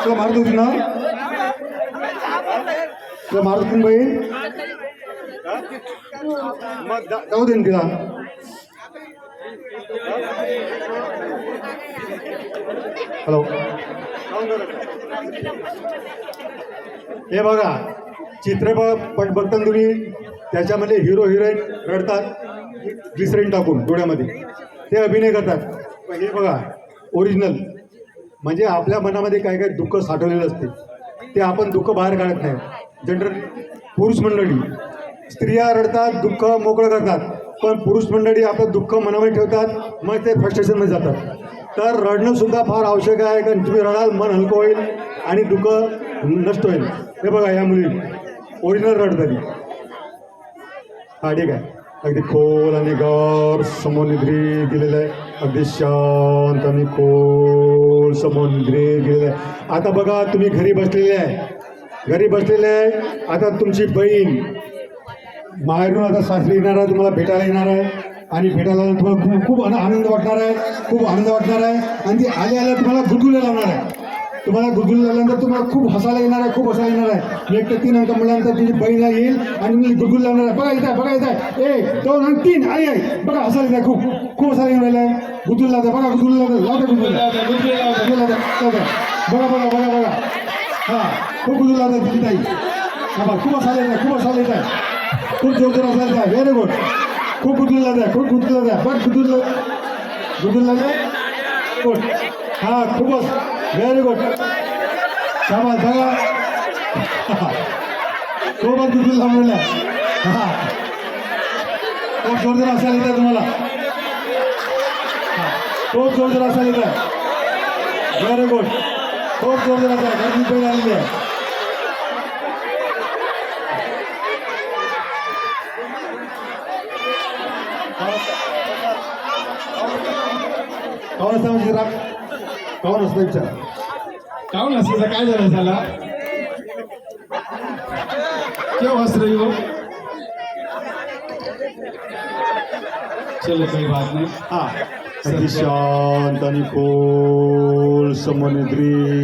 तुला मारत होती ना, तुला मारत होती ना बहीण, मग जाऊ दे ना तिला. हॅलो, हे बघा चित्रपट बघताना तुम्ही त्याच्यामध्ये हिरो हिरोईन रडतात ग्लिसरीन टाकून डोळ्यामध्ये, ते अभिनय करतात. पण हे बघा ओरिजिनल म्हणजे आपल्या मनामध्ये काय काय दुःख साठवलेलं असते, ते आपण दुःख बाहेर काढत नाही. जनरल पुरुष मंडळी, स्त्रिया रडतात दुःख मोकळं करतात, पण पुरुष मंडळी आपलं दुःख मनामध्ये ठेवतात, मग ते फ्रस्ट्रेशनमध्ये जातात. तर रडणं सुद्धा फार आवश्यक आहे, कारण तुम्ही रडाल मन हलकं होईल आणि दुःख नष्ट होईल. हे बघा या मुली ओरिजिनल रडतात. हा ठीक आहे, अगदी खोल आणि गार समोर निद्री दिलेलं आहे, अगदी शांत आणि खोल समोर निद्री दिलेलं आहे. आता बघा तुम्ही घरी बसलेले आहे, आता तुमची बहीण बाहेरून आता सासरी येणार आहे, तुम्हाला भेटायला येणार आहे, आणि भेटायला तुम्हाला खूप आनंद वाटणार आहे, आणि ती आल्या तुम्हाला गुदगुल्या लावणार आहे. तुम्हाला गुदगुल्या लावल्यानंतर तुम्हाला खूप हसायला येणार आहे. 1 ते 3 अंक म्हटल्यानंतर तुझी बहीण येईल आणि मी गुदगुल्या लावणार आहे. बघा येत आहे 1 2 आणि 3 आई बघा हसायला येत आहे, खूप हसायला येऊन राहिलं आहे. गुदगुल्या लावता बघा, बघा हां, खूप गुदगुल्या लावतात तुझी ताई. हा खूप हसायला येत आहे, खूप जोरदार हसायला आहे. व्हेरी गुड, खूप गुदगुल्या लावत आहे, बघ गुदगुल्या गुड. हां खूपच व्हेरी गुड, शाबास. बघा खूपच गुदगुल्या लावलेला आहे. हां खूप जोरदार हसायला येत आहे तुम्हाला, खूप जोरदार हसायला येत आहे. व्हेरी गुड, खूप जोरदार हसायला घरची बहीण आलेली आहे. काऊन असता म्हणजे राग, काऊन असतं विचार, काऊन हसायचं, काय झालं झाला, क्यों हंस रही हो. चलो कोई बात नहीं. हा अगदी शांत आणि खोल समोर निद्री